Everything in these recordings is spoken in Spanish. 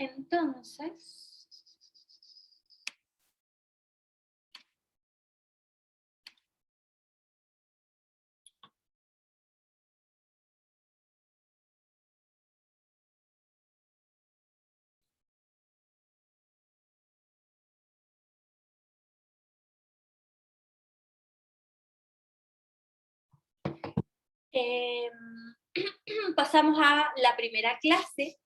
Entonces, pasamos a la primera clase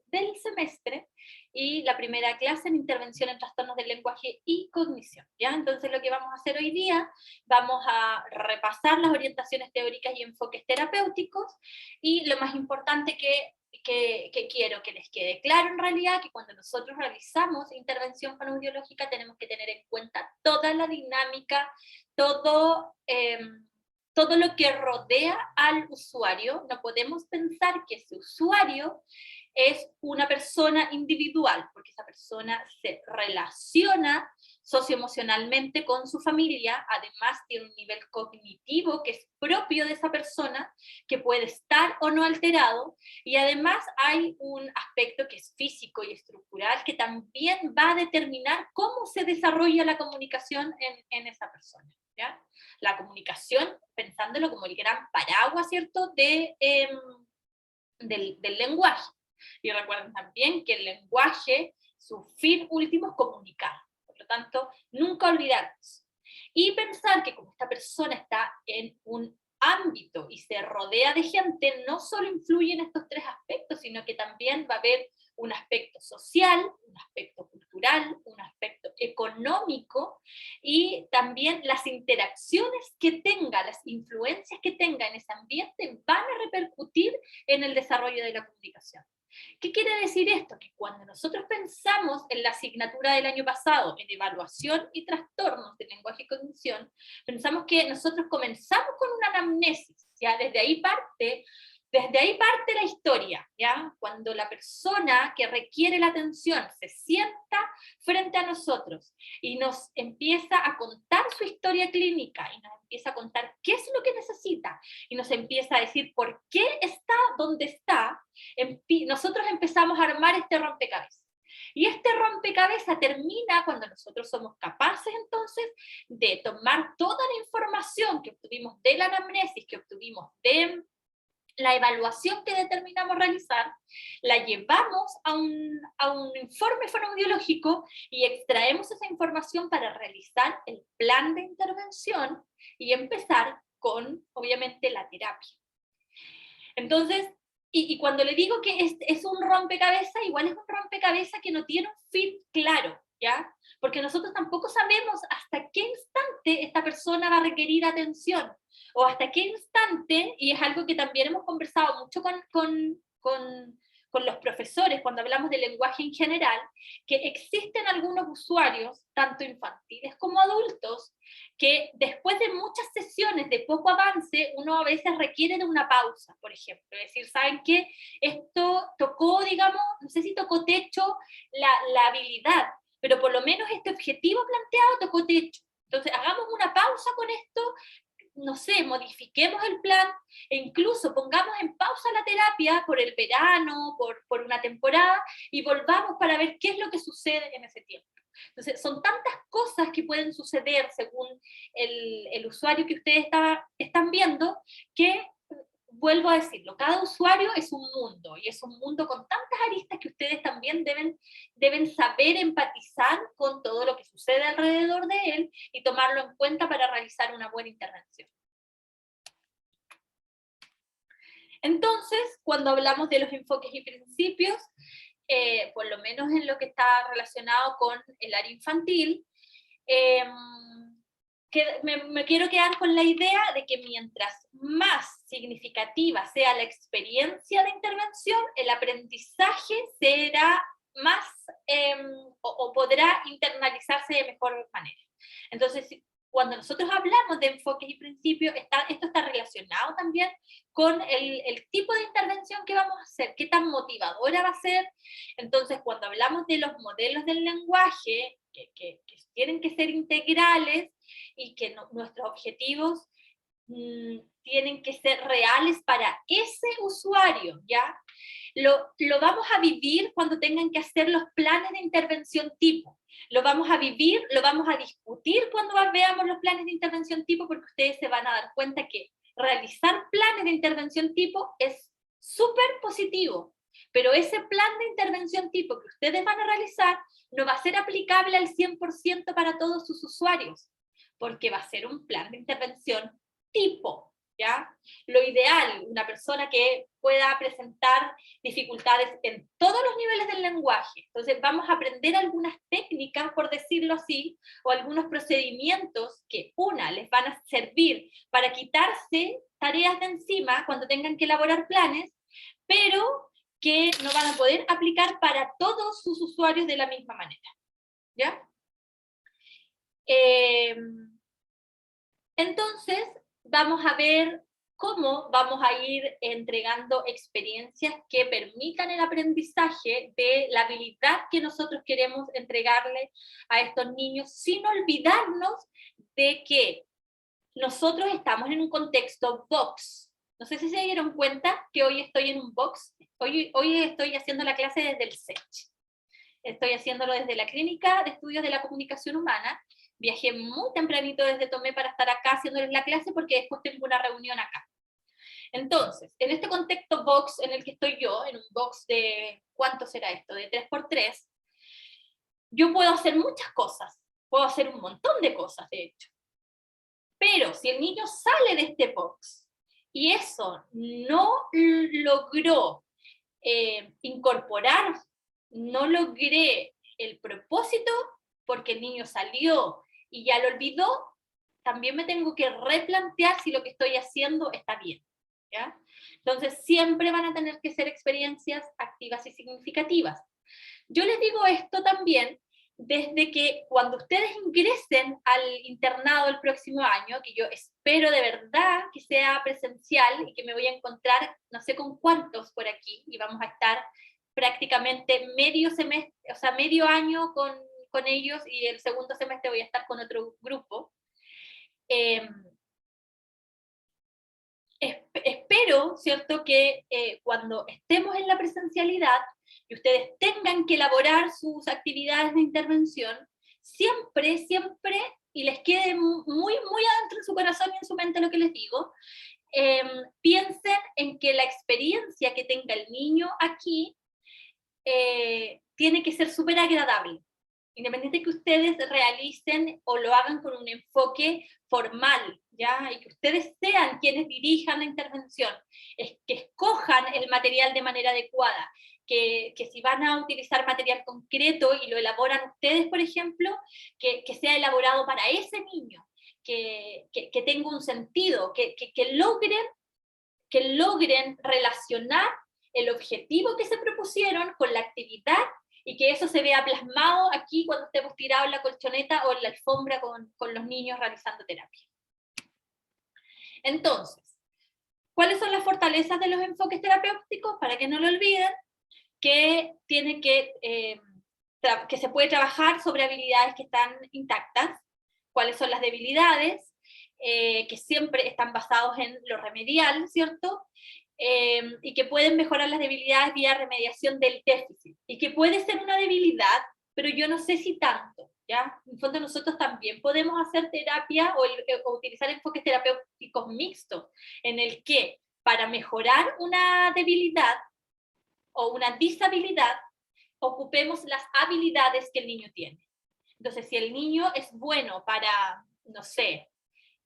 del semestre, y la primera clase en intervención en trastornos del lenguaje y cognición, ¿ya? Entonces lo que vamos a hacer hoy día, vamos a repasar las orientaciones teóricas y enfoques terapéuticos, y lo más importante que quiero que les quede claro en realidad, que cuando nosotros realizamos intervención fonoaudiológica tenemos que tener en cuenta toda la dinámica, todo lo que rodea al usuario. No podemos pensar que ese usuario es una persona individual, porque esa persona se relaciona socioemocionalmente con su familia, además tiene un nivel cognitivo que es propio de esa persona, que puede estar o no alterado, y además hay un aspecto que es físico y estructural que también va a determinar cómo se desarrolla la comunicación en esa persona, ¿ya? La comunicación, pensándolo como el gran paraguas, ¿cierto?, del lenguaje. Y recuerden también que el lenguaje, su fin último es comunicar. Por lo tanto, nunca olvidarnos. Y pensar que como esta persona está en un ámbito y se rodea de gente, no solo influye en estos tres aspectos, sino que también va a haber un aspecto social, un aspecto cultural, un aspecto económico, y también las interacciones que tenga, las influencias que tenga en ese ambiente van a repercutir en el desarrollo de la comunicación. ¿Qué quiere decir esto? Que cuando nosotros pensamos en la asignatura del año pasado, en evaluación y trastornos de lenguaje y cognición, pensamos que nosotros comenzamos con una anamnesis, ¿ya? Desde ahí parte la historia, ¿ya? Cuando la persona que requiere la atención se sienta frente a nosotros y nos empieza a contar su historia clínica, y nos empieza a contar qué es lo que necesita, y nos empieza a decir por qué está donde está, nosotros empezamos a armar este rompecabezas. Y este rompecabezas termina cuando nosotros somos capaces entonces de tomar toda la información que obtuvimos de la anamnesis, que obtuvimos de la evaluación que determinamos realizar, la llevamos a un informe fonoaudiológico y extraemos esa información para realizar el plan de intervención y empezar con, obviamente, la terapia. Entonces, y cuando le digo que es un rompecabezas, igual es un rompecabezas que no tiene un fin claro, ¿ya? Porque nosotros tampoco sabemos hasta qué instante esta persona va a requerir atención, o hasta qué instante, y es algo que también hemos conversado mucho con los profesores cuando hablamos de lenguaje en general, que existen algunos usuarios, tanto infantiles como adultos, que después de muchas sesiones de poco avance, uno a veces requiere de una pausa, por ejemplo. Es decir, ¿saben qué? Esto tocó, digamos, no sé si tocó techo la habilidad, pero por lo menos este objetivo planteado tocó techo. Entonces, hagamos una pausa con esto, no sé, modifiquemos el plan, e incluso pongamos en pausa la terapia por el verano, por una temporada, y volvamos para ver qué es lo que sucede en ese tiempo. Entonces, son tantas cosas que pueden suceder según el usuario que ustedes están viendo, que, vuelvo a decirlo, cada usuario es un mundo, y es un mundo con tantas aristas que ustedes también deben saber empatizar con todo lo que sucede alrededor de él y tomarlo en cuenta para realizar una buena intervención. Entonces, cuando hablamos de los enfoques y principios, por lo menos en lo que está relacionado con el área infantil, me quiero quedar con la idea de que mientras más significativa sea la experiencia de intervención, el aprendizaje será más o podrá internalizarse de mejor manera. Entonces, cuando nosotros hablamos de enfoques y principios, esto está relacionado también con el tipo de intervención que vamos a hacer, qué tan motivadora va a ser. Entonces, cuando hablamos de los modelos del lenguaje, que tienen que ser integrales, y que nuestros objetivos tienen que ser reales para ese usuario, ¿ya? Lo vamos a vivir cuando tengan que hacer los planes de intervención tipo. Lo vamos a vivir, lo vamos a discutir cuando veamos los planes de intervención tipo, porque ustedes se van a dar cuenta que realizar planes de intervención tipo es súper positivo, pero ese plan de intervención tipo que ustedes van a realizar no va a ser aplicable al 100% para todos sus usuarios, porque va a ser un plan de intervención tipo, ¿ya? Lo ideal, una persona que pueda presentar dificultades en todos los niveles del lenguaje. Entonces vamos a aprender algunas técnicas, por decirlo así, o algunos procedimientos que, una, les van a servir para quitarse tareas de encima cuando tengan que elaborar planes, pero que no van a poder aplicar para todos sus usuarios de la misma manera, ¿ya? Entonces, vamos a ver cómo vamos a ir entregando experiencias que permitan el aprendizaje de la habilidad que nosotros queremos entregarle a estos niños, sin olvidarnos de que nosotros estamos en un contexto box. No sé si se dieron cuenta que hoy estoy en un box. Hoy estoy haciendo la clase desde el SECH. Estoy haciéndolo desde la Clínica de Estudios de la Comunicación Humana. Viajé muy tempranito desde Tomé para estar acá haciéndoles la clase porque después tengo una reunión acá. Entonces, en este contexto box en el que estoy yo, en un box de, ¿cuánto será esto? De 3x3, yo puedo hacer muchas cosas. Puedo hacer un montón de cosas, de hecho. Pero si el niño sale de este box y eso no logró incorporar, no logré el propósito porque el niño salió y ya lo olvidó, también me tengo que replantear si lo que estoy haciendo está bien, ¿ya? Entonces siempre van a tener que ser experiencias activas y significativas. Yo les digo esto también desde que cuando ustedes ingresen al internado el próximo año, que yo espero de verdad que sea presencial y que me voy a encontrar no sé con cuántos por aquí, y vamos a estar prácticamente medio semestre, o sea, medio año con ellos, y el segundo semestre voy a estar con otro grupo. Espero, ¿cierto?, que cuando estemos en la presencialidad y ustedes tengan que elaborar sus actividades de intervención, siempre, siempre, y les quede muy, muy adentro en su corazón y en su mente lo que les digo, piensen en que la experiencia que tenga el niño aquí tiene que ser súper agradable, independiente de que ustedes realicen o lo hagan con un enfoque formal, ¿ya? Y que ustedes sean quienes dirijan la intervención, es que escojan el material de manera adecuada, que si van a utilizar material concreto y lo elaboran ustedes, por ejemplo, que sea elaborado para ese niño, que tenga un sentido, que logren relacionar el objetivo que se propusieron con la actividad y que eso se vea plasmado aquí cuando estemos tirados en la colchoneta o en la alfombra con los niños realizando terapia. Entonces, ¿cuáles son las fortalezas de los enfoques terapéuticos? Para que no lo olviden, que tiene que se puede trabajar sobre habilidades que están intactas, cuáles son las debilidades, que siempre están basados en lo remedial, ¿cierto? Y que pueden mejorar las debilidades vía remediación del déficit, y que puede ser una debilidad, pero yo no sé si tanto, ¿ya? En el fondo nosotros también podemos hacer terapia o utilizar enfoques terapéuticos mixtos, en el que para mejorar una debilidad o una disabilidad, ocupemos las habilidades que el niño tiene. Entonces, si el niño es bueno para, no sé,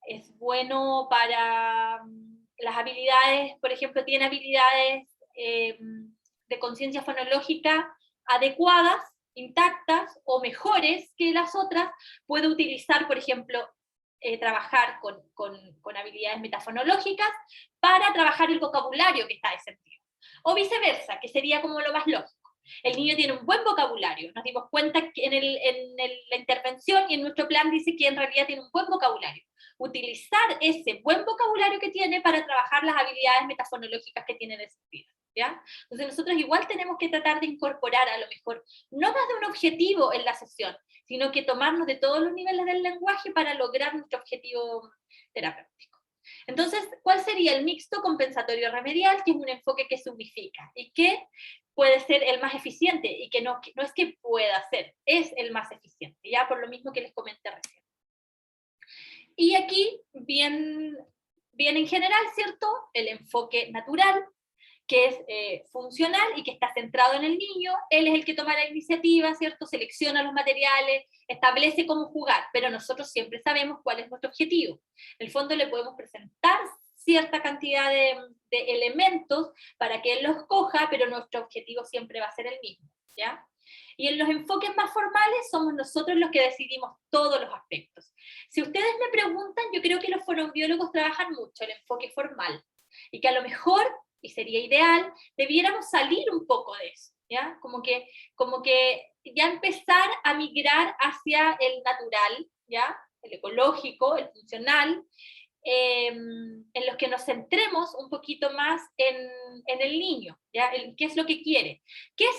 es bueno para las habilidades, por ejemplo, tiene habilidades de conciencia fonológica adecuadas, intactas o mejores que las otras, puede utilizar, por ejemplo, trabajar con habilidades metafonológicas para trabajar el vocabulario que está descendido. O viceversa, que sería como lo más lógico. El niño tiene un buen vocabulario, nos dimos cuenta que en la intervención y en nuestro plan dice que en realidad tiene un buen vocabulario. Utilizar ese buen vocabulario que tiene para trabajar las habilidades metafonológicas que tiene descendidas, ¿ya? Entonces nosotros igual tenemos que tratar de incorporar a lo mejor, no más de un objetivo en la sesión, sino que tomarnos de todos los niveles del lenguaje para lograr nuestro objetivo terapéutico. Entonces, ¿cuál sería el mixto compensatorio remedial? Que es un enfoque que significa y que puede ser el más eficiente, y que no es que pueda ser, es el más eficiente, ya por lo mismo que les comenté recién. Y aquí, bien en general, ¿cierto? El enfoque natural, que es funcional y que está centrado en el niño. Él es el que toma la iniciativa, ¿cierto? Selecciona los materiales, establece cómo jugar, pero nosotros siempre sabemos cuál es nuestro objetivo. En el fondo le podemos presentar cierta cantidad de elementos para que él los coja, pero nuestro objetivo siempre va a ser el mismo, ¿ya? Y en los enfoques más formales somos nosotros los que decidimos todos los aspectos. Si ustedes me preguntan, yo creo que los fonoaudiólogos trabajan mucho el enfoque formal, y que a lo mejor, y sería ideal, debiéramos salir un poco de eso, ¿ya? Como que ya empezar a migrar hacia el natural, ¿ya? El ecológico, el funcional, en los que nos centremos un poquito más en el niño, ¿ya? ¿Qué es lo que quiere? ¿Qué es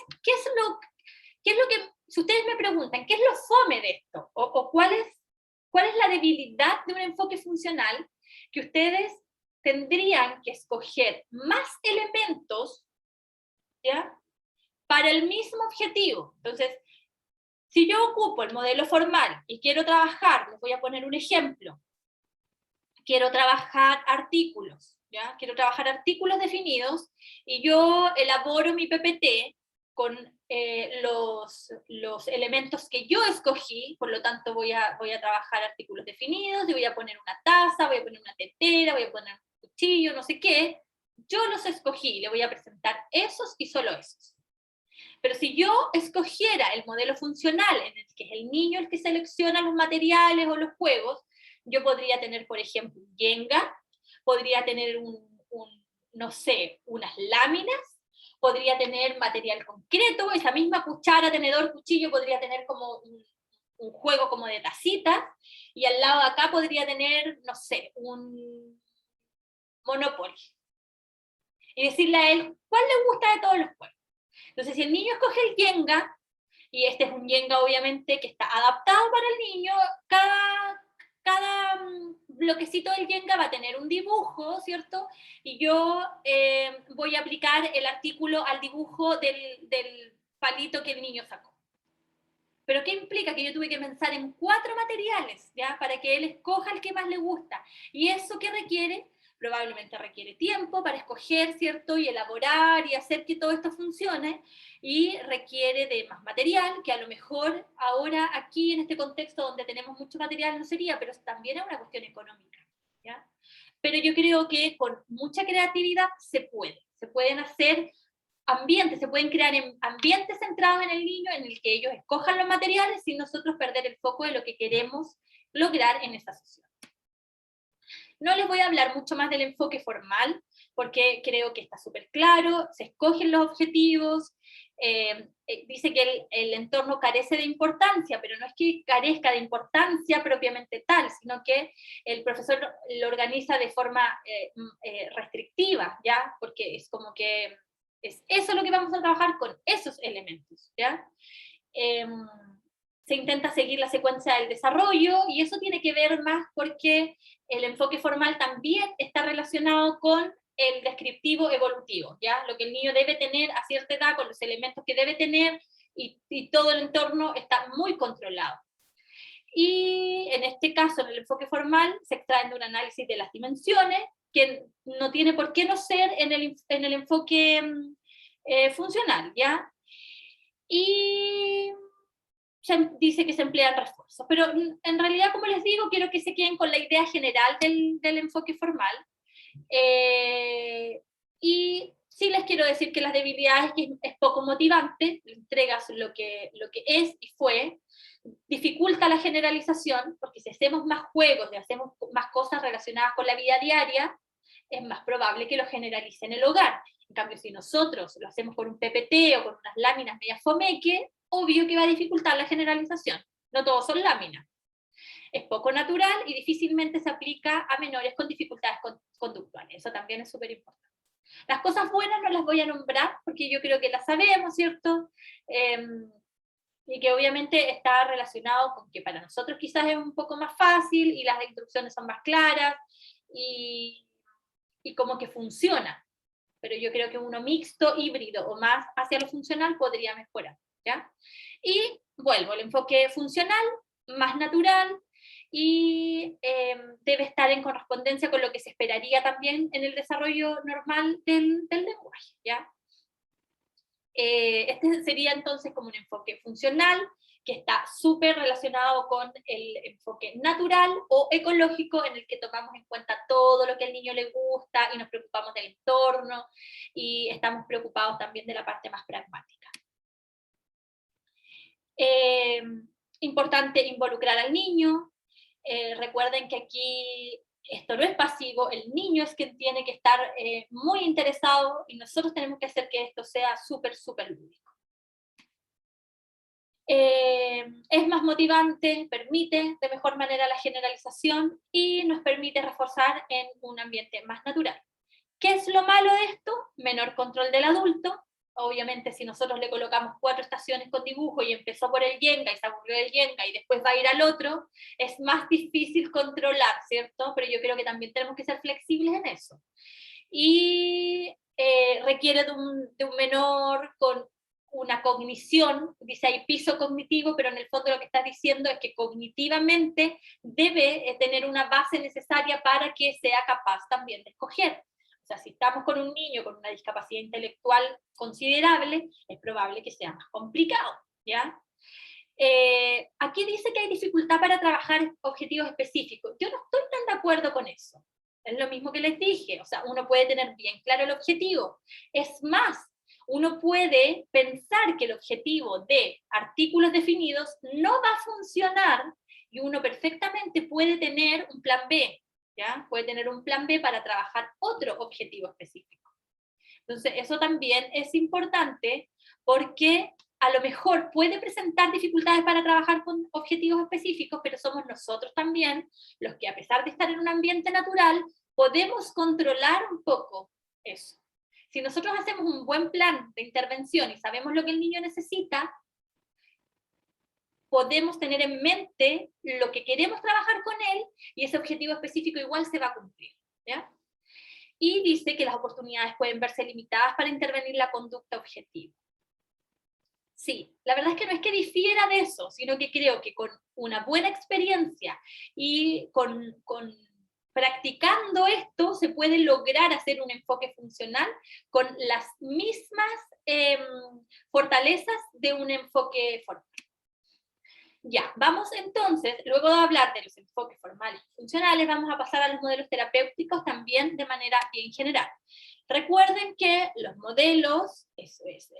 lo que, si ustedes me preguntan, qué es lo fome de esto? ¿O cuál es la debilidad de un enfoque funcional? Que ustedes tendrían que escoger más elementos, ¿ya? Para el mismo objetivo. Entonces, si yo ocupo el modelo formal y quiero trabajar, les voy a poner un ejemplo, quiero trabajar artículos, ¿ya? Quiero trabajar artículos definidos, y yo elaboro mi PPT con los elementos que yo escogí. Por lo tanto voy a trabajar artículos definidos, y voy a poner una taza, voy a poner una tetera, voy a poner un cuchillo, no sé qué. Yo los escogí, le voy a presentar esos y solo esos. Pero si yo escogiera el modelo funcional, en el que es el niño el que selecciona los materiales o los juegos, yo podría tener, por ejemplo, un Jenga, podría tener no sé, unas láminas, podría tener material concreto, esa misma cuchara, tenedor, cuchillo, podría tener como un juego como de tacita, y al lado de acá podría tener, no sé, un Monopoly. Y decirle a él, ¿cuál le gusta de todos los juegos? Entonces, si el niño escoge el Jenga, y este es un Jenga obviamente que está adaptado para el niño, cada bloquecito del Jenga va a tener un dibujo, ¿cierto? Y yo voy a aplicar el artículo al dibujo del palito que el niño sacó. ¿Pero qué implica? Que yo tuve que pensar en 4 materiales, ¿ya? Para que él escoja el que más le gusta. ¿Y eso qué requiere? Probablemente requiere tiempo para escoger, ¿cierto? Y elaborar y hacer que todo esto funcione, y requiere de más material, que a lo mejor ahora aquí en este contexto donde tenemos mucho material no sería, pero también es una cuestión económica, ¿ya? Pero yo creo que con mucha creatividad se pueden hacer ambientes, se pueden crear ambientes centrados en el niño, en el que ellos escojan los materiales sin nosotros perder el foco de lo que queremos lograr en esa sociedad. No les voy a hablar mucho más del enfoque formal, porque creo que está súper claro, se escogen los objetivos, dice que el entorno carece de importancia, pero no es que carezca de importancia propiamente tal, sino que el profesor lo organiza de forma restrictiva, ¿ya? Porque es como que es eso lo que vamos a trabajar con esos elementos, ¿ya? Se intenta seguir la secuencia del desarrollo, y eso tiene que ver más porque el enfoque formal también está relacionado con el descriptivo evolutivo, ¿ya? Lo que el niño debe tener a cierta edad, con los elementos que debe tener, y todo el entorno está muy controlado. Y en este caso, en el enfoque formal, se extraen de un análisis de las dimensiones, que no tiene por qué no ser en el enfoque funcional, ¿ya? Y se dice que se emplean refuerzos, pero en realidad, como les digo, quiero que se queden con la idea general del enfoque formal. Y sí les quiero decir que las debilidades, que es poco motivante, entregas lo que es y fue, dificulta la generalización, porque si hacemos más juegos y hacemos más cosas relacionadas con la vida diaria, es más probable que lo generalice en el hogar. En cambio, si nosotros lo hacemos con un PPT o con unas láminas media fomeque, obvio que va a dificultar la generalización. No todos son láminas. Es poco natural y difícilmente se aplica a menores con dificultades conductuales. Eso también es súper importante. Las cosas buenas no las voy a nombrar porque yo creo que las sabemos, ¿cierto? Y que obviamente está relacionado con que para nosotros quizás es un poco más fácil y las instrucciones son más claras, y como que funciona. Pero yo creo que uno mixto, híbrido o más hacia lo funcional podría mejorar, ¿ya? Y vuelvo, el enfoque funcional, más natural, y debe estar en correspondencia con lo que se esperaría también en el desarrollo normal del lenguaje, ¿ya? Este sería entonces como un enfoque funcional, que está súper relacionado con el enfoque natural o ecológico, en el que tomamos en cuenta todo lo que al niño le gusta y nos preocupamos del entorno y estamos preocupados también de la parte más pragmática. Importante involucrar al niño. Recuerden que aquí esto no es pasivo, el niño es quien tiene que estar muy interesado y nosotros tenemos que hacer que esto sea súper, súper lúdico. Es más motivante, permite de mejor manera la generalización y nos permite reforzar en un ambiente más natural. ¿Qué es lo malo de esto? Menor control del adulto. Obviamente, si nosotros le colocamos 4 estaciones con dibujo y empezó por el Jenga y se aburrió del Jenga y después va a ir al otro, es más difícil controlar, ¿cierto? Pero yo creo que también tenemos que ser flexibles en eso. Y requiere de un menor con una cognición, dice ahí piso cognitivo, pero en el fondo lo que está diciendo es que cognitivamente debe tener una base necesaria para que sea capaz también de escoger. O sea, si estamos con un niño con una discapacidad intelectual considerable, es probable que sea más complicado, ¿ya? Aquí dice que hay dificultad para trabajar objetivos específicos. Yo no estoy tan de acuerdo con eso. Es lo mismo que les dije, o sea, uno puede tener bien claro el objetivo. Es más, uno puede pensar que el objetivo de artículos definidos no va a funcionar y uno perfectamente puede tener un plan B, ¿ya? Puede tener un plan B para trabajar otro objetivo específico. Entonces, eso también es importante porque a lo mejor puede presentar dificultades para trabajar con objetivos específicos, pero somos nosotros también los que, a pesar de estar en un ambiente natural, podemos controlar un poco eso. Si nosotros hacemos un buen plan de intervención y sabemos lo que el niño necesita, podemos tener en mente lo que queremos trabajar con él y ese objetivo específico igual se va a cumplir, ¿ya? Y dice que las oportunidades pueden verse limitadas para intervenir la conducta objetiva. Sí, la verdad es que no es que difiera de eso, sino que creo que con una buena experiencia y con practicando esto se puede lograr hacer un enfoque funcional con las mismas fortalezas de un enfoque formal. Ya, vamos entonces, luego de hablar de los enfoques formales y funcionales, vamos a pasar a los modelos terapéuticos también de manera bien general. Recuerden que los modelos, eso es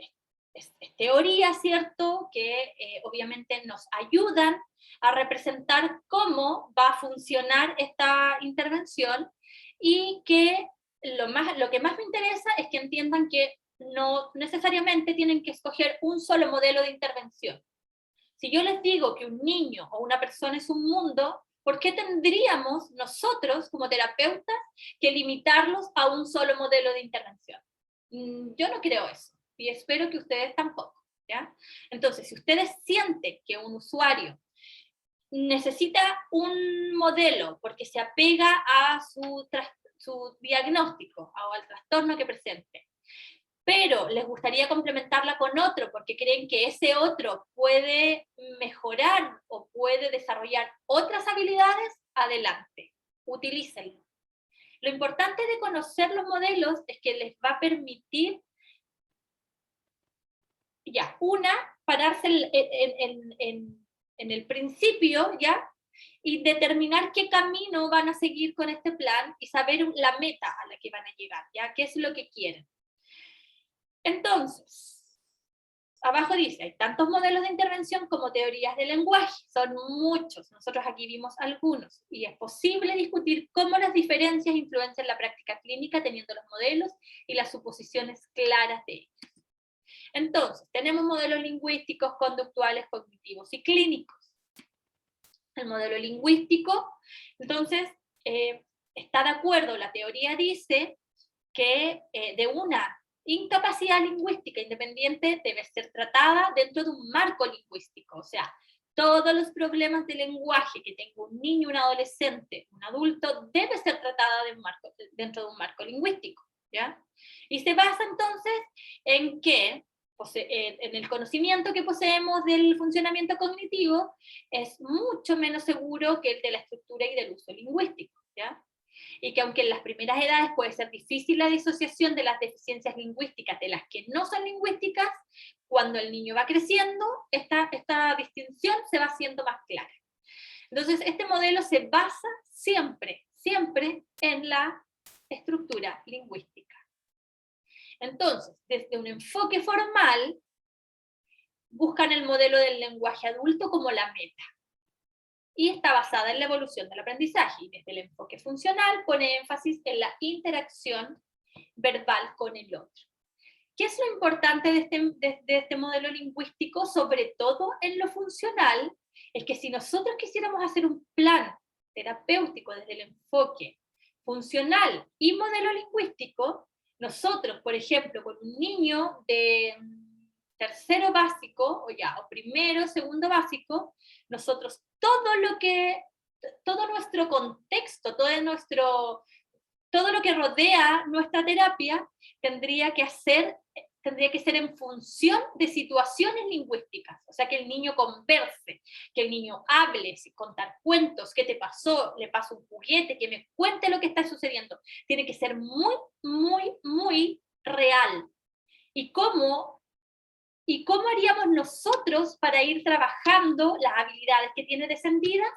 teoría, ¿cierto? Que obviamente nos ayudan a representar cómo va a funcionar esta intervención y que lo que más me interesa es que entiendan que no necesariamente tienen que escoger un solo modelo de intervención. Si yo les digo que un niño o una persona es un mundo, ¿por qué tendríamos nosotros como terapeutas que limitarlos a un solo modelo de intervención? Yo no creo eso y espero que ustedes tampoco, ¿ya? Entonces, si ustedes sienten que un usuario necesita un modelo porque se apega a su diagnóstico o al trastorno que presente, pero les gustaría complementarla con otro porque creen que ese otro puede mejorar o puede desarrollar otras habilidades, adelante, utilícenlo. Lo importante de conocer los modelos es que les va a permitir, ya, pararse en el principio, ya, y determinar qué camino van a seguir con este plan y saber la meta a la que van a llegar, ya, qué es lo que quieren. Entonces, abajo dice, hay tantos modelos de intervención como teorías de lenguaje, son muchos, nosotros aquí vimos algunos, y es posible discutir cómo las diferencias influencian la práctica clínica teniendo los modelos y las suposiciones claras de ellos. Entonces, tenemos modelos lingüísticos, conductuales, cognitivos y clínicos. El modelo lingüístico, entonces, está de acuerdo, la teoría dice que de una incapacidad lingüística independiente debe ser tratada dentro de un marco lingüístico, o sea, todos los problemas de lenguaje que tenga un niño, un adolescente, un adulto, debe ser tratada dentro de un marco lingüístico, ¿ya? Y se basa entonces en que, en el conocimiento que poseemos del funcionamiento cognitivo, es mucho menos seguro que el de la estructura y del uso lingüístico, ¿ya? Y que aunque en las primeras edades puede ser difícil la disociación de las deficiencias lingüísticas de las que no son lingüísticas, cuando el niño va creciendo, esta distinción se va haciendo más clara. Entonces, este modelo se basa siempre en la estructura lingüística. Entonces, desde un enfoque formal, buscan el modelo del lenguaje adulto como la meta. Y está basada en la evolución del aprendizaje. Y desde el enfoque funcional pone énfasis en la interacción verbal con el otro. ¿Qué es lo importante de este modelo lingüístico? Sobre todo en lo funcional, es que si nosotros quisiéramos hacer un plan terapéutico desde el enfoque funcional y modelo lingüístico, nosotros, por ejemplo, con un niño de tercero básico, o primero, segundo básico, nosotros todo nuestro contexto, todo lo que rodea nuestra terapia tendría que ser en función de situaciones lingüísticas, o sea, que el niño converse, que el niño hable, contar cuentos, qué te pasó, le paso un juguete, que me cuente lo que está sucediendo. Tiene que ser muy, muy, muy real. ¿Y cómo haríamos nosotros para ir trabajando las habilidades que tiene descendidas?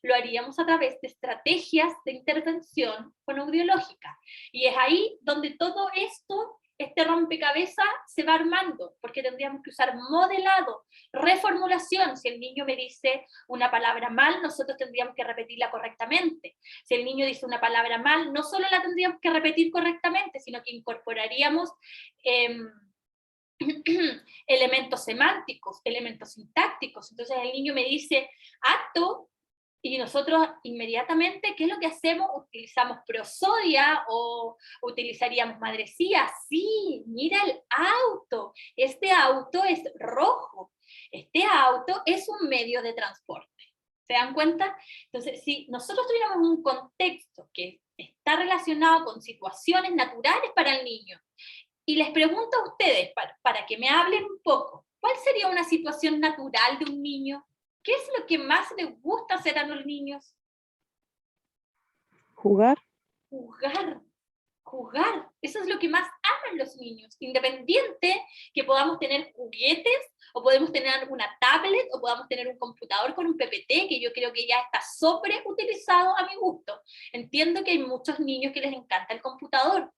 Lo haríamos a través de estrategias de intervención fonoaudiológica. Y es ahí donde todo esto, este rompecabezas, se va armando, porque tendríamos que usar modelado, reformulación. Si el niño me dice una palabra mal, nosotros tendríamos que repetirla correctamente. Si el niño dice una palabra mal, no solo la tendríamos que repetir correctamente, sino que incorporaríamos elementos semánticos, elementos sintácticos. Entonces el niño me dice acto, y nosotros inmediatamente, ¿qué es lo que hacemos? ¿Utilizamos prosodia o utilizaríamos madrecía? Sí, mira el auto. Este auto es rojo. Este auto es un medio de transporte. ¿Se dan cuenta? Entonces, si nosotros tuviéramos un contexto que está relacionado con situaciones naturales para el niño, y les pregunto a ustedes, para que me hablen un poco, ¿cuál sería una situación natural de un niño? ¿Qué es lo que más les gusta hacer a los niños? Jugar. Jugar. Eso es lo que más aman los niños. Independiente que podamos tener juguetes, o podemos tener una tablet, o podamos tener un computador con un PPT, que yo creo que ya está sobreutilizado a mi gusto. Entiendo que hay muchos niños que les encanta el computador,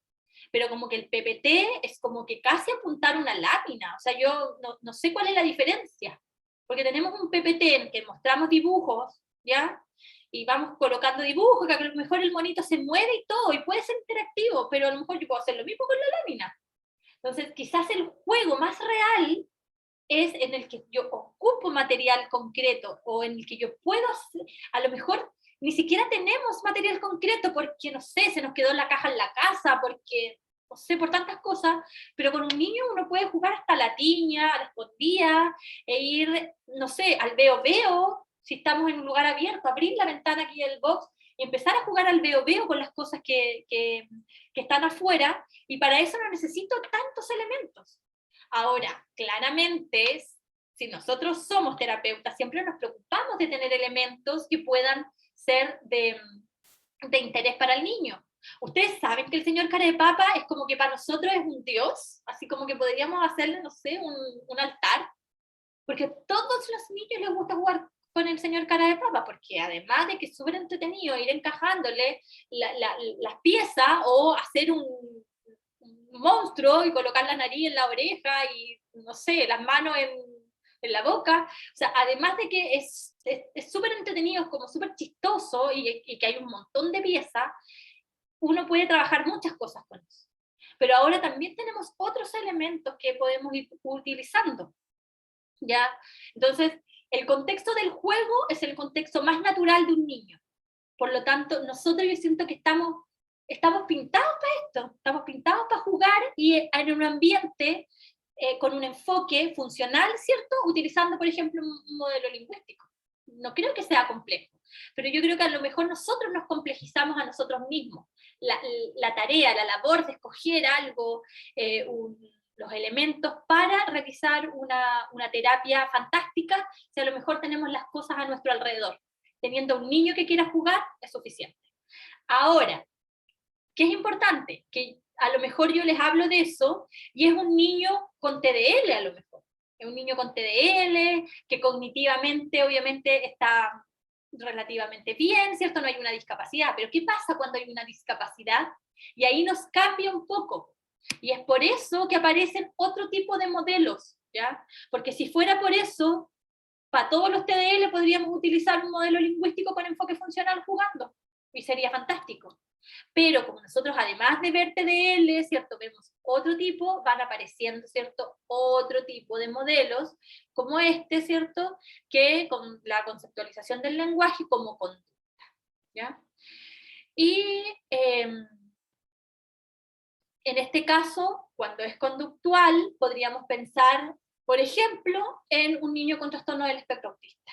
pero como que el PPT es como que casi apuntar una lámina. O sea, yo no sé cuál es la diferencia. Porque tenemos un PPT en que mostramos dibujos, ¿ya? Y vamos colocando dibujos, que a lo mejor el monito se mueve y todo, y puede ser interactivo, pero a lo mejor yo puedo hacer lo mismo con la lámina. Entonces, quizás el juego más real es en el que yo ocupo material concreto, o en el que yo puedo hacer, a lo mejor ni siquiera tenemos material concreto porque, no sé, se nos quedó la caja en la casa, porque, no sé, por tantas cosas, pero con un niño uno puede jugar hasta la tiña, a la escondida, e ir, no sé, al veo-veo, si estamos en un lugar abierto, abrir la ventana aquí del box y empezar a jugar al veo-veo con las cosas que están afuera, y para eso no necesito tantos elementos. Ahora, claramente, si nosotros somos terapeutas, siempre nos preocupamos de tener elementos que puedan ser de interés para el niño. Ustedes saben que el señor Carapapa es como que para nosotros es un dios, así como que podríamos hacerle, no sé, un altar, porque a todos los niños les gusta jugar con el señor Carapapa, porque además de que es súper entretenido ir encajándole las piezas, o hacer un monstruo y colocar la nariz en la oreja y, no sé, las manos en la boca. O sea, además de que es súper entretenido, es como súper chistoso, y que hay un montón de piezas, uno puede trabajar muchas cosas con eso. Pero ahora también tenemos otros elementos que podemos ir utilizando, ¿ya? Entonces, el contexto del juego es el contexto más natural de un niño. Por lo tanto, nosotros, yo siento que estamos pintados para esto, estamos pintados para jugar, y en un ambiente con un enfoque funcional, ¿cierto? Utilizando, por ejemplo, un modelo lingüístico. No creo que sea complejo, pero yo creo que a lo mejor nosotros nos complejizamos a nosotros mismos. La tarea, la labor de escoger algo, los elementos para realizar una terapia fantástica, si a lo mejor tenemos las cosas a nuestro alrededor. Teniendo un niño que quiera jugar, es suficiente. Ahora, ¿qué es importante? Que a lo mejor yo les hablo de eso, y es un niño con TDL a lo mejor. Es un niño con TDL, que cognitivamente obviamente está relativamente bien, ¿cierto? No hay una discapacidad, pero ¿qué pasa cuando hay una discapacidad? Y ahí nos cambia un poco. Y es por eso que aparecen otro tipo de modelos, ¿ya? Porque si fuera por eso, para todos los TDL podríamos utilizar un modelo lingüístico con enfoque funcional jugando, y sería fantástico. Pero como nosotros, además de ver TDL, ¿cierto? Vemos otro tipo, van apareciendo, ¿cierto? Otro tipo de modelos, como este, ¿cierto? Que con la conceptualización del lenguaje como conducta, ¿ya? Y en este caso, cuando es conductual, podríamos pensar, por ejemplo, en un niño con trastorno del espectro autista,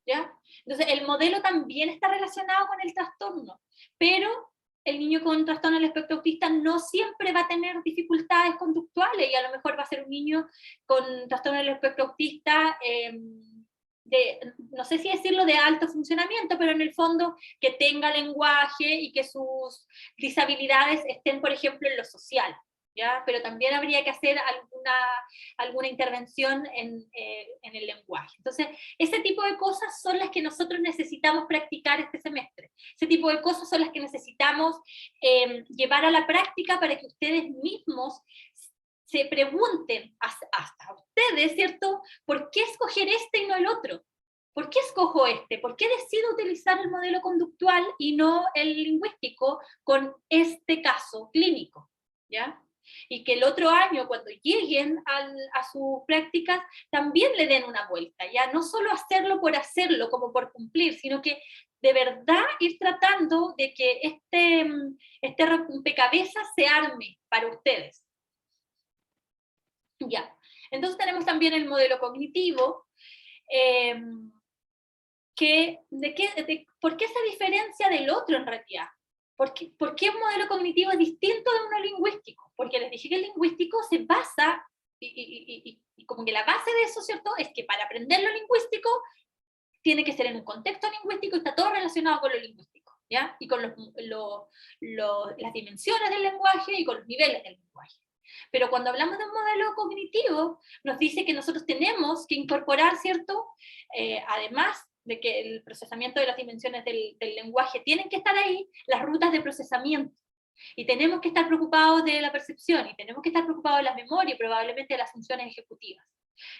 ¿ya? Entonces, el modelo también está relacionado con el trastorno, pero el niño con trastorno del espectro autista no siempre va a tener dificultades conductuales, y a lo mejor va a ser un niño con trastorno del espectro autista, no sé si decirlo de alto funcionamiento, pero en el fondo que tenga lenguaje y que sus disabilidades estén, por ejemplo, en lo social, ¿ya? Pero también habría que hacer alguna intervención en el lenguaje. Entonces, ese tipo de cosas son las que nosotros necesitamos practicar este semestre. Ese tipo de cosas son las que necesitamos llevar a la práctica para que ustedes mismos se pregunten hasta ustedes, ¿cierto? ¿Por qué escoger este y no el otro? ¿Por qué escojo este? ¿Por qué decido utilizar el modelo conductual y no el lingüístico con este caso clínico? ¿Ya? Y que el otro año, cuando lleguen a sus prácticas, también le den una vuelta, ya no solo hacerlo, como por cumplir, sino que de verdad ir tratando de que este rompecabezas se arme para ustedes. Ya. Entonces tenemos también el modelo cognitivo, ¿por qué se diferencia del otro en realidad? ¿Por qué un modelo cognitivo es distinto de uno lingüístico? Porque les dije que el lingüístico se basa, y como que la base de eso, ¿cierto? Es que para aprender lo lingüístico tiene que ser en un contexto lingüístico, está todo relacionado con lo lingüístico, ¿ya? Y con las dimensiones del lenguaje y con los niveles del lenguaje. Pero cuando hablamos de un modelo cognitivo, nos dice que nosotros tenemos que incorporar, ¿cierto? Además de que el procesamiento de las dimensiones del lenguaje tienen que estar ahí, las rutas de procesamiento. Y tenemos que estar preocupados de la percepción, y tenemos que estar preocupados de la memoria y probablemente de las funciones ejecutivas.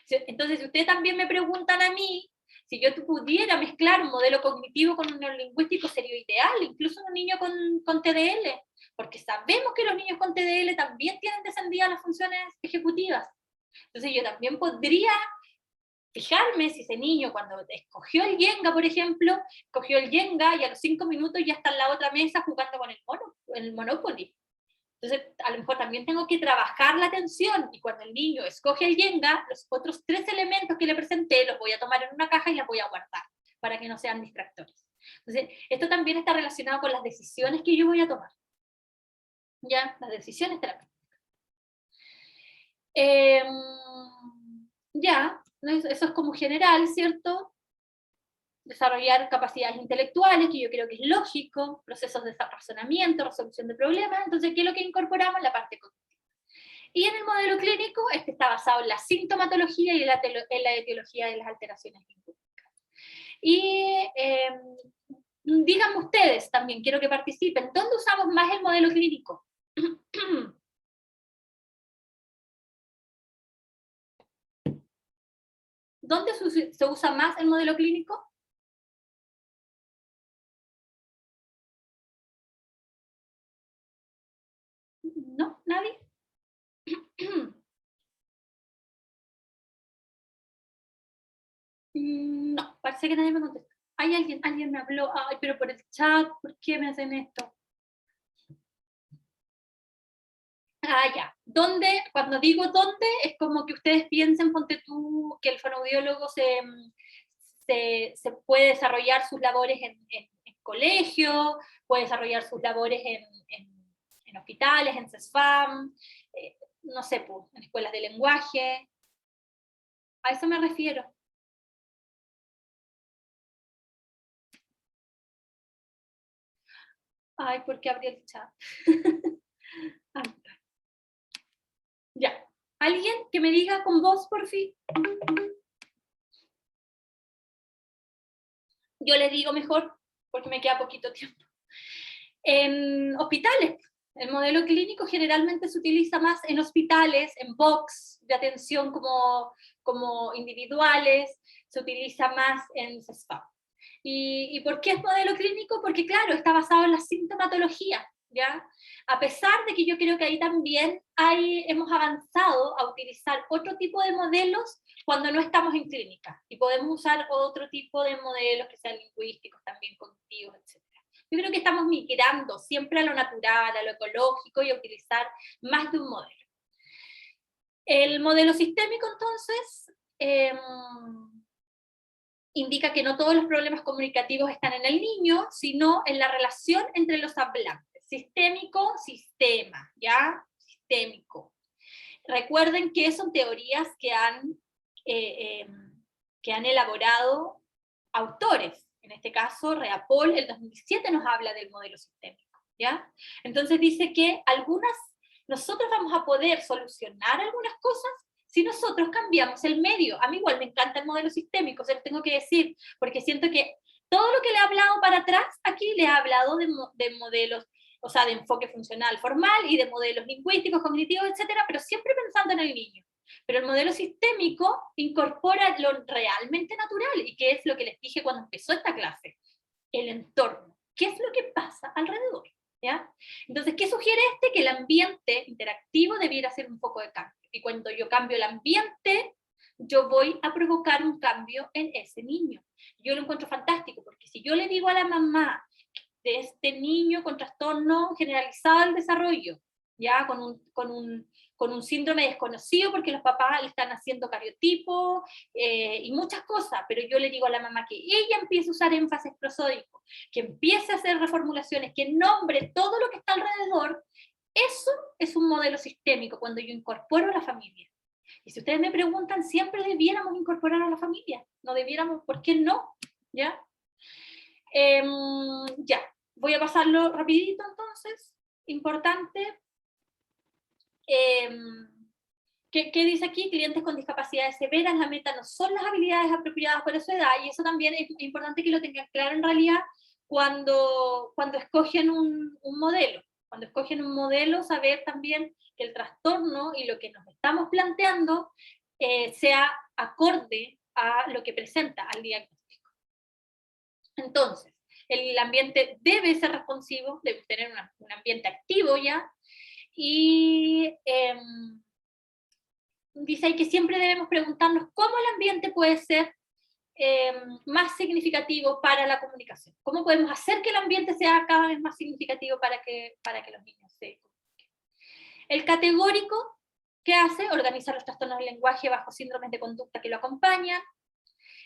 Entonces, si ustedes también me preguntan a mí, si yo pudiera mezclar un modelo cognitivo con un neurolingüístico, sería ideal, incluso un niño con TDL, porque sabemos que los niños con TDL también tienen descendidas las funciones ejecutivas. Entonces yo también podría fijarme si ese niño, cuando escogió el Jenga, por ejemplo, escogió el Jenga y a los 5 minutos ya está en la otra mesa jugando con el Monopoly. Entonces, a lo mejor también tengo que trabajar la atención, y cuando el niño escoge el Jenga, los otros 3 elementos que le presenté los voy a tomar en una caja y las voy a guardar, para que no sean distractores. Entonces, esto también está relacionado con las decisiones que yo voy a tomar. ¿Ya? Las decisiones terapéuticas. Ya, eso es como general, ¿cierto? Desarrollar capacidades intelectuales, que yo creo que es lógico, procesos de razonamiento, resolución de problemas. Entonces, ¿qué es lo que incorporamos? La parte cognitiva. Y en el modelo clínico, este está basado en la sintomatología y en la etiología de las alteraciones lingüísticas. Y díganme ustedes también, quiero que participen, ¿dónde usamos más el modelo clínico? ¿Dónde se usa más el modelo clínico? ¿No? ¿Nadie? No, parece que nadie me contesta. Hay alguien me habló, ay, pero por el chat, ¿por qué me hacen esto? Ah, ya. ¿Dónde? Cuando digo dónde, es como que ustedes piensen, ponte tú, que el fonoaudiólogo se puede desarrollar sus labores en colegio, puede desarrollar sus labores en hospitales, en CESFAM, no sé, pues, en escuelas de lenguaje. A eso me refiero. Ay, ¿por qué abrí el chat? Ah, ya. ¿Alguien que me diga con voz, por fin? Yo les digo mejor, porque me queda poquito tiempo. En hospitales, el modelo clínico generalmente se utiliza más en hospitales, en box de atención como individuales, se utiliza más en CESFAM. ¿Y por qué es modelo clínico? Porque claro, está basado en la sintomatología, ¿ya? A pesar de que yo creo que ahí también hemos avanzado a utilizar otro tipo de modelos cuando no estamos en clínica, y podemos usar otro tipo de modelos que sean lingüísticos, también cognitivos, etc. Yo creo que estamos migrando siempre a lo natural, a lo ecológico y a utilizar más de un modelo. El modelo sistémico, entonces, indica que no todos los problemas comunicativos están en el niño, sino en la relación entre los hablantes. Sistémico, sistema, ¿ya? Sistémico. Recuerden que son teorías eh, eh, que han elaborado autores. En este caso, Reapol, el 2007 nos habla del modelo sistémico, ¿ya? Entonces dice que nosotros vamos a poder solucionar algunas cosas si nosotros cambiamos el medio. A mí igual me encanta el modelo sistémico, se lo tengo que decir, porque siento que todo lo que le he hablado para atrás, aquí le he hablado de modelos, o sea, de enfoque funcional formal y de modelos lingüísticos, cognitivos, etcétera, pero siempre pensando en el niño. Pero el modelo sistémico incorpora lo realmente natural, y que es lo que les dije cuando empezó esta clase, el entorno. ¿Qué es lo que pasa alrededor? ¿Ya? Entonces, ¿qué sugiere este? Que el ambiente interactivo debiera ser un foco de cambio. Y cuando yo cambio el ambiente, yo voy a provocar un cambio en ese niño. Yo lo encuentro fantástico, porque si yo le digo a la mamá de este niño con trastorno generalizado del desarrollo, ya con un síndrome desconocido porque los papás le están haciendo cariotipo y muchas cosas, pero yo le digo a la mamá que ella empiece a usar énfasis prosódico, que empiece a hacer reformulaciones, que nombre todo lo que está alrededor. Eso es un modelo sistémico cuando yo incorporo a la familia. Y si ustedes me preguntan, siempre debiéramos incorporar a la familia, no debiéramos, ¿por qué no? ¿Ya? Ya, voy a pasarlo rapidito entonces. Importante. ¿Qué dice aquí? Clientes con discapacidades severas, la meta no son las habilidades apropiadas para su edad, y eso también es importante que lo tengan claro en realidad cuando escogen un modelo. Cuando escogen un modelo, saber también que el trastorno y lo que nos estamos planteando sea acorde a lo que presenta al diagnóstico. Entonces, el ambiente debe ser responsivo, debe tener un ambiente activo ya, y dice ahí que siempre debemos preguntarnos cómo el ambiente puede ser más significativo para la comunicación. ¿Cómo podemos hacer que el ambiente sea cada vez más significativo para que los niños se comuniquen? El categórico, ¿qué hace? Organiza los trastornos del lenguaje bajo síndromes de conducta que lo acompañan,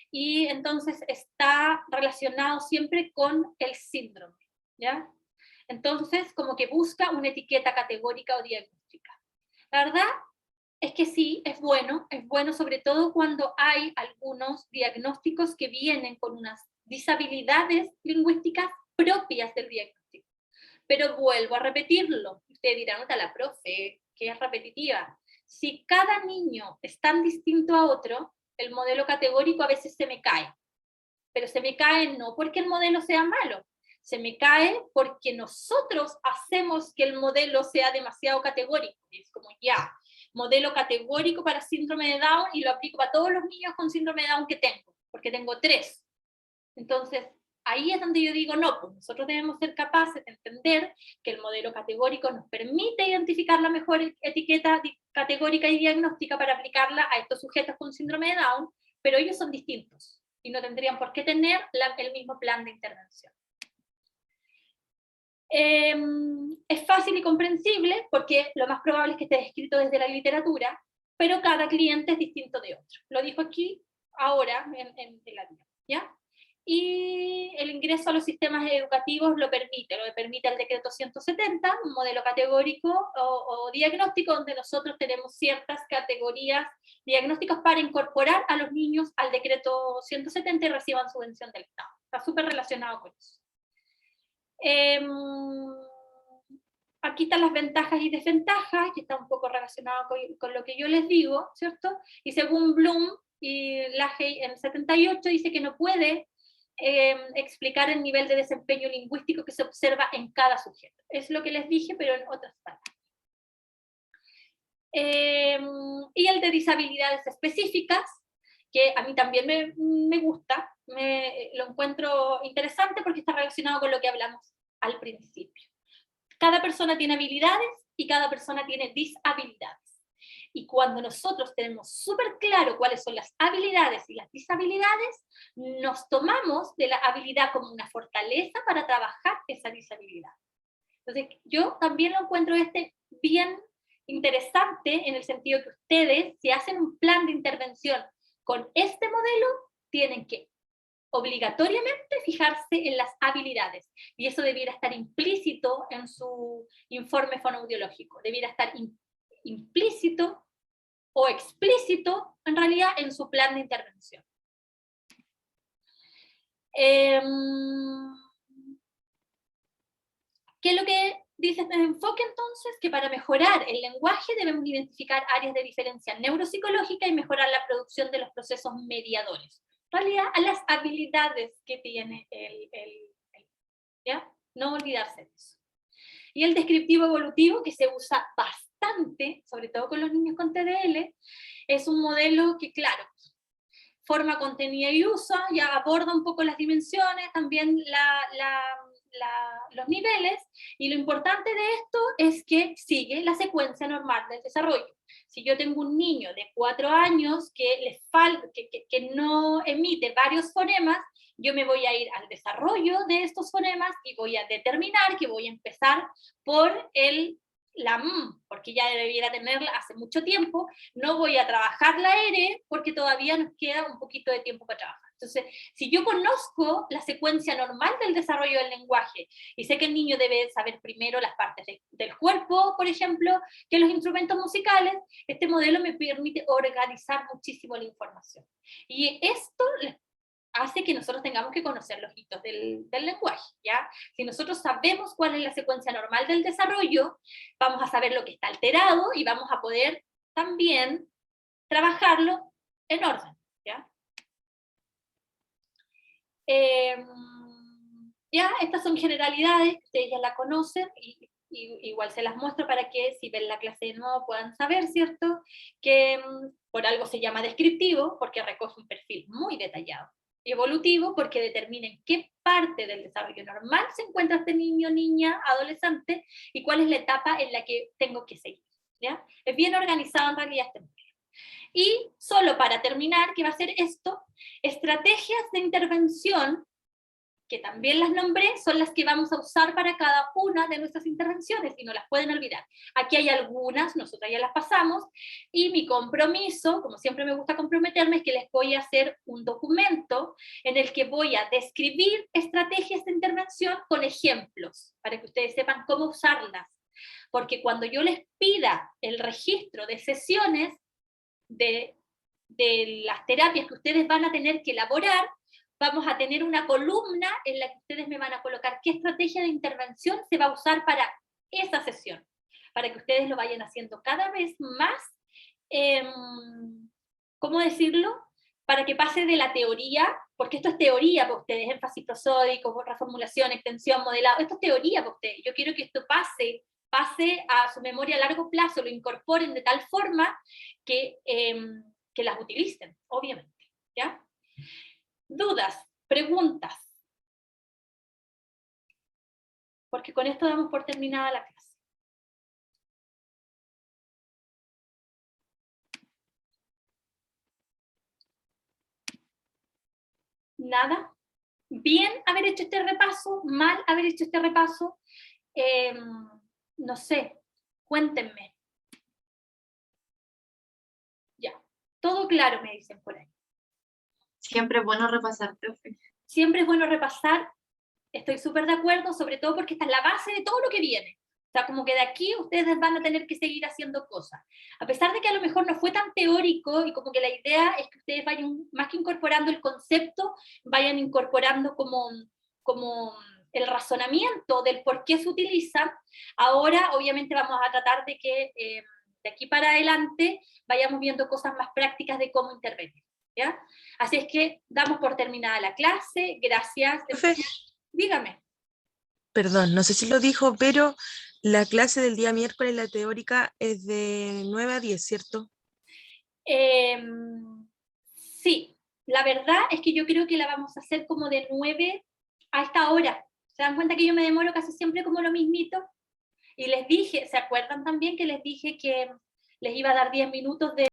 y entonces está relacionado siempre con el síndrome, ¿ya? Entonces, como que busca una etiqueta categórica o diagnóstica. La verdad es que sí, es bueno sobre todo cuando hay algunos diagnósticos que vienen con unas disabilidades lingüísticas propias del diagnóstico. Pero vuelvo a repetirlo, usted dirá, nota la profe, que es repetitiva. Si cada niño es tan distinto a otro, el modelo categórico a veces se me cae. Pero se me cae no porque el modelo sea malo, se me cae porque nosotros hacemos que el modelo sea demasiado categórico. Es como ya, modelo categórico para síndrome de Down y lo aplico para todos los niños con síndrome de Down que tengo, porque tengo 3. Entonces, ahí es donde yo digo, no, pues nosotros debemos ser capaces de entender que el modelo categórico nos permite identificar la mejor etiqueta categórica y diagnóstica para aplicarla a estos sujetos con síndrome de Down, pero ellos son distintos y no tendrían por qué tener el mismo plan de intervención. Es fácil y comprensible porque lo más probable es que esté escrito desde la literatura, pero cada cliente es distinto de otro. Lo dijo aquí, ahora, en la guía, ¿ya? Y el ingreso a los sistemas educativos lo permite el decreto 170, un modelo categórico o diagnóstico, donde nosotros tenemos ciertas categorías diagnósticos para incorporar a los niños al decreto 170 y reciban subvención del Estado. Está súper relacionado con eso. Aquí están las ventajas y desventajas, que está un poco relacionado con lo que yo les digo, ¿cierto? Y según Bloom y Lahey en el 78 dice que no puede explicar el nivel de desempeño lingüístico que se observa en cada sujeto. Es lo que les dije, pero en otras palabras. Y el de disabilidades específicas, que a mí también me gusta, lo encuentro interesante porque está relacionado con lo que hablamos al principio. Cada persona tiene habilidades y cada persona tiene disabilidades. Y cuando nosotros tenemos súper claro cuáles son las habilidades y las disabilidades, nos tomamos de la habilidad como una fortaleza para trabajar esa disabilidad. Entonces, yo también lo encuentro bien interesante en el sentido que ustedes, si hacen un plan de intervención con este modelo, tienen que obligatoriamente fijarse en las habilidades, y eso debiera estar implícito en su informe fonoaudiológico, debiera estar implícito o explícito, en realidad, en su plan de intervención. ¿Qué es lo que dice este enfoque entonces? Que para mejorar el lenguaje debemos identificar áreas de diferencia neuropsicológica y mejorar la producción de los procesos mediadores. En realidad, a las habilidades que tiene ¿ya? No olvidarse de eso. Y el descriptivo evolutivo, que se usa bastante, sobre todo con los niños con TDL, es un modelo que, claro, forma, contenida y usa, ya aborda un poco las dimensiones, también los niveles, y lo importante de esto es que sigue la secuencia normal del desarrollo. Si yo tengo un niño de 4 años que no emite varios fonemas, yo me voy a ir al desarrollo de estos fonemas y voy a determinar que voy a empezar por la M, porque ya debiera tenerla hace mucho tiempo, no voy a trabajar la R porque todavía nos queda un poquito de tiempo para trabajar. Entonces, si yo conozco la secuencia normal del desarrollo del lenguaje y sé que el niño debe saber primero las partes del cuerpo, por ejemplo, que los instrumentos musicales, este modelo me permite organizar muchísimo la información. Y esto hace que nosotros tengamos que conocer los hitos del lenguaje, ¿ya? Si nosotros sabemos cuál es la secuencia normal del desarrollo, vamos a saber lo que está alterado y vamos a poder también trabajarlo en orden, ¿ya? Ya, estas son generalidades, ustedes ya la conocen, y igual se las muestro para que si ven la clase de nuevo puedan saber, ¿cierto? Que por algo se llama descriptivo, porque recoge un perfil muy detallado. Evolutivo, porque determina en qué parte del desarrollo normal se encuentra este niño, niña, adolescente, y cuál es la etapa en la que tengo que seguir, ¿ya? Es bien organizado en realidad este modelo. Y solo para terminar, ¿qué va a ser esto? Estrategias de intervención, que también las nombré, son las que vamos a usar para cada una de nuestras intervenciones, y no las pueden olvidar. Aquí hay algunas, nosotras ya las pasamos, y mi compromiso, como siempre me gusta comprometerme, es que les voy a hacer un documento en el que voy a describir estrategias de intervención con ejemplos, para que ustedes sepan cómo usarlas. Porque cuando yo les pida el registro de sesiones de las terapias que ustedes van a tener que elaborar, vamos a tener una columna en la que ustedes me van a colocar qué estrategia de intervención se va a usar para esa sesión, para que ustedes lo vayan haciendo cada vez más, ¿cómo decirlo? Para que pase de la teoría, porque esto es teoría para ustedes, énfasis prosódico, reformulación, extensión, modelado, esto es teoría para ustedes. Yo quiero que esto pase a su memoria a largo plazo, lo incorporen de tal forma que las utilicen, obviamente, ¿ya? Dudas, preguntas, porque con esto damos por terminada la clase. Nada. Bien haber hecho este repaso, mal haber hecho este repaso. no sé, cuéntenme. Ya, todo claro, me dicen por ahí. Siempre es bueno repasar, profe. Siempre es bueno repasar, estoy súper de acuerdo, sobre todo porque esta es la base de todo lo que viene. O sea, como que de aquí ustedes van a tener que seguir haciendo cosas. A pesar de que a lo mejor no fue tan teórico y como que la idea es que ustedes vayan, más que incorporando el concepto, vayan incorporando como el razonamiento del por qué se utiliza. Ahora, obviamente, vamos a tratar de que de aquí para adelante vayamos viendo cosas más prácticas de cómo intervenir. ¿Ya? Así es que damos por terminada la clase. Gracias. Profe, Dígame. perdón, no sé si lo dijo, pero la clase del día miércoles, la teórica, es de 9 a 10, ¿cierto? Sí, la verdad es que yo creo que la vamos a hacer como de 9 a esta hora. ¿Se dan cuenta que yo me demoro casi siempre como lo mismito? Y les dije, ¿se acuerdan también que les dije que les iba a dar 10 minutos de